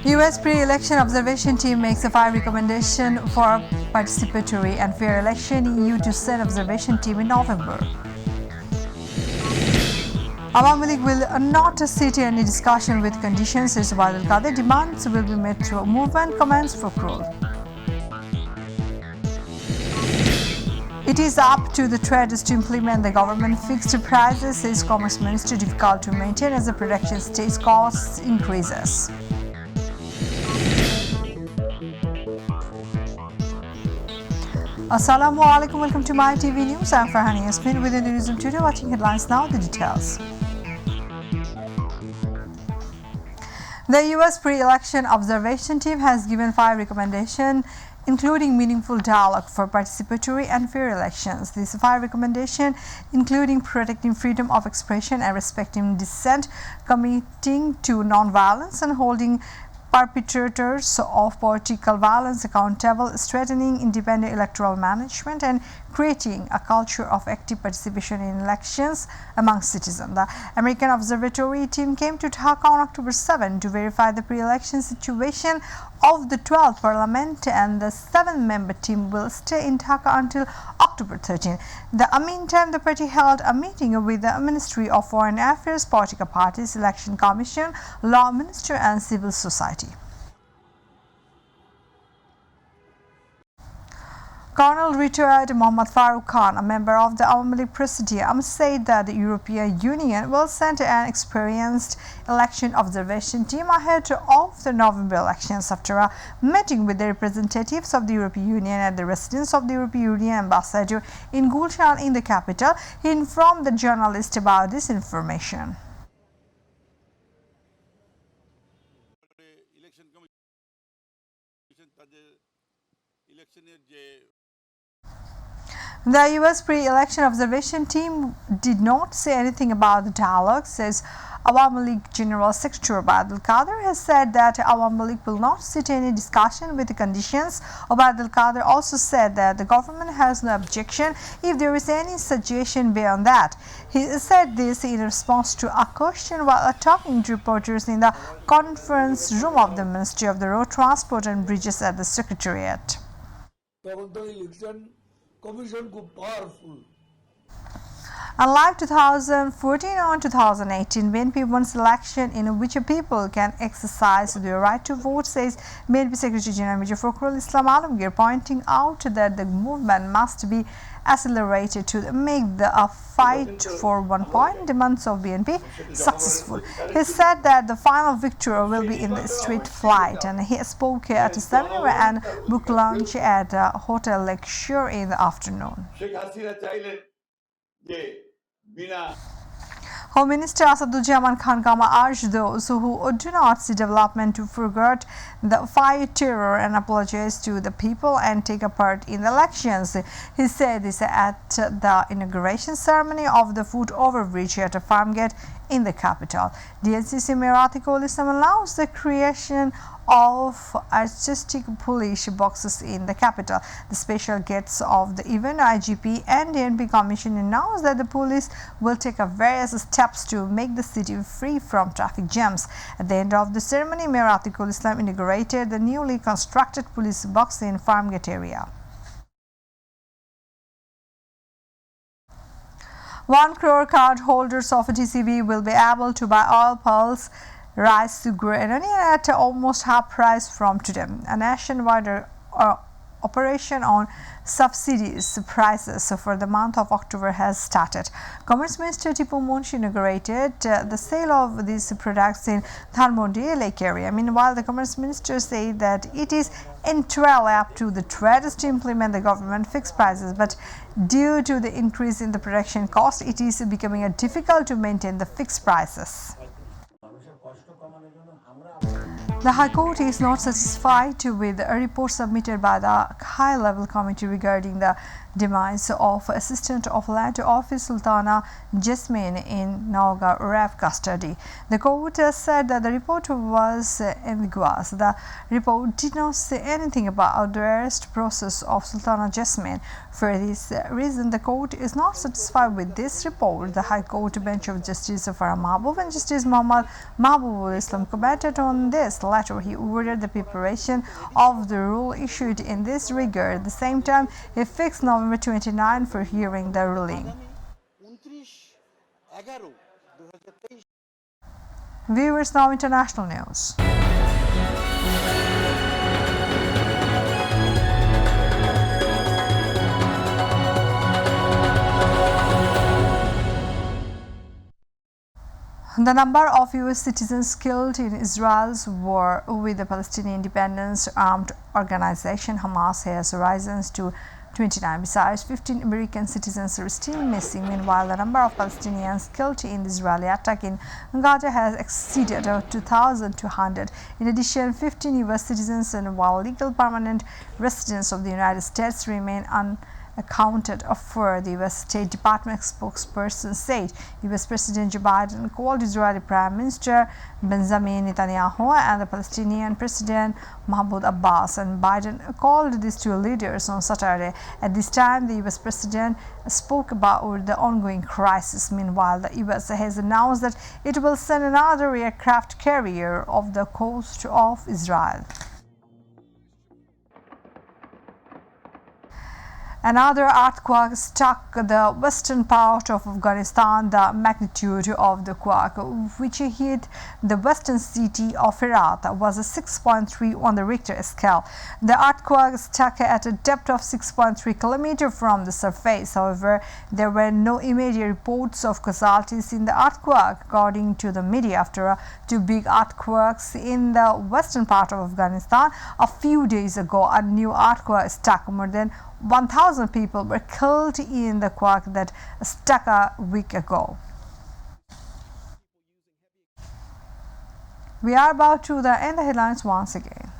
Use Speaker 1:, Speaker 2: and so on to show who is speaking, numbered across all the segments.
Speaker 1: US pre-election observation team makes a 5 recommendation for participatory and fair election in EU to send observation team in November. Awami League will not sit in any discussion with conditions, says Badal Qadir. Demands will be made through movement comments for Krul. It is up to the traders to implement the government fixed prices, says Commerce Minister. Difficult to maintain as the production stage costs increases. Assalamu alaikum, welcome to myTV News. I'm Farhani Yasmin within the newsroom today. Watching headlines now, the details. The US pre-election observation team has given 5 recommendations, including meaningful dialogue for participatory and fair elections. These 5 recommendations, including protecting freedom of expression and respecting dissent, committing to non-violence and holding perpetrators of political violence accountable, strengthening independent electoral management, and creating a culture of active participation in elections among citizens. The American Observatory team came to Dhaka on October 7 to verify the pre-election situation of the 12th Parliament, and the 7-member team will stay in Dhaka until October 13. Meantime, the party held a meeting with the Ministry of Foreign Affairs, political parties, Election Commission, Law Minister, and civil society. Colonel retired Mohammad Farooq Khan, a member of the Awami League Presidium, said that the European Union will send an experienced election observation team ahead of the November elections. After a meeting with the representatives of the European Union at the residence of the European Union ambassador in Gulshan in the capital, he informed the journalist about this information. The US pre-election observation team did not say anything about the dialogue, says Awami League General Secretary Badal Qadir has said that Awami League will not sit in any discussion with the conditions. Badal Qadir also said that the government has no objection if there is any suggestion beyond that. He said this in response to a question while talking to reporters in the conference room of the Ministry of the Road Transport and Bridges at the Secretariat.
Speaker 2: Commission को powerful.
Speaker 1: Unlike 2014 or 2018 BNP once election in which people can exercise their right to vote, says BNP Secretary General Major Fakhrul Islam Alamgir, pointing out that the movement must be accelerated to make the fight for 1 point demands of BNP successful. He said that the final victory will be in the street flight, and he spoke at a seminar and book launch at a hotel lecture in the afternoon. Home Minister Asaduzzaman Khan Kama urged those who do not see development to forget the fight terror and apologize to the people and take a part in the elections. He said this at the inauguration ceremony of the foot overbridge at a farm gate in the capital. The NCC Mayor Atiqul Islam announced the creation of artistic police boxes in the capital. The special guests of the event, IGP and DNP Commission, announced that the police will take various steps to make the city free from traffic jams. At the end of the ceremony, Mayor Atiqul Islam inaugurated the newly constructed police box in Farmgate area. 1 crore card holders of TCB will be able to buy oil, pulse, rice, sugar and onion at almost half price from today. A nationwide operation on subsidies prices for the month of October has started. Commerce Minister Tipu Munshi inaugurated the sale of these products in Dhanmondi Lake area. Meanwhile, the Commerce Minister said that it is entirely up to the traders to implement the government fixed prices, but due to the increase in the production cost, it is becoming difficult to maintain the fixed prices. The High Court is not satisfied with a report submitted by the high-level committee regarding the demise of Assistant of Land Office Sultana Jasmine in Naugaon RAF custody. The court said that the report was ambiguous. The report did not say anything about the arrest process of Sultana Jasmine. For this reason, the court is not satisfied with this report. The High Court bench of Justice Farah Mahbub and Justice Muhammad Mahbubul Islam commented on this, letter, he ordered the preparation of the rule issued in this regard. At the same time, he fixed November 29 for hearing the ruling. Viewers, now international news. The number of US citizens killed in Israel's war with the Palestinian Independence Armed Organization Hamas has risen to 29. Besides, 15 American citizens are still missing. Meanwhile, the number of Palestinians killed in the Israeli attack in Gaza has exceeded 2,200. In addition, 15 US citizens and while legal permanent residents of the United States remain unaccounted for, the U.S. State Department spokesperson said. U.S. President Joe Biden called Israeli Prime Minister Benjamin Netanyahu and the Palestinian President Mahmoud Abbas, and Biden called these two leaders on Saturday. At this time, the U.S. President spoke about the ongoing crisis. Meanwhile, the U.S. has announced that it will send another aircraft carrier off the coast of Israel. Another earthquake struck the western part of Afghanistan. The magnitude of the quake, which hit the western city of Herat, was a 6.3 on the Richter scale. The earthquake struck at a depth of 6.3 kilometers from the surface. However, there were no immediate reports of casualties in the earthquake, according to the media. After two big earthquakes in the western part of Afghanistan a few days ago, a new earthquake struck. More than 1,000 people were killed in the quake that struck a week ago. We are about to end the headlines once again.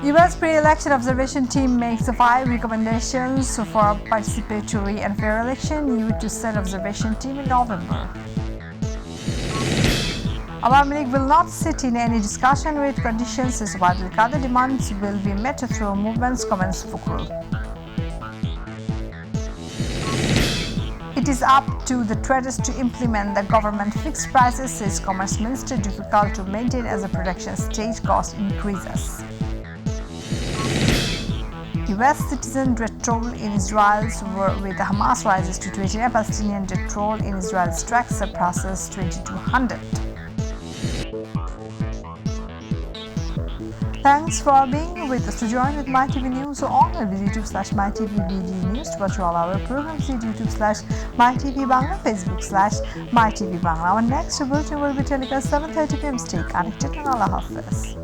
Speaker 1: U.S. pre-election observation team makes 5 recommendations for participatory and fair election. New to send observation team in November. Awami League will not sit in any discussion with conditions as well. Other demands will be met through movements, comments Fukrul. It is up to the traders to implement the government fixed prices, says Commerce Minister. Difficult to maintain as the production stage cost increases. U.S. citizen death toll in Israel's war with Hamas rises to 29. Palestinian death toll in Israel strikes surpasses 2,200. Thanks for being with us. To join with MyTV News on YouTube/mytvbd news. To watch all our programs, YouTube/mytv Bangla, Facebook/mytv Bangla. Our next bulletin will be telecast 7:30 p.m. Stay connected and Allah Hafiz.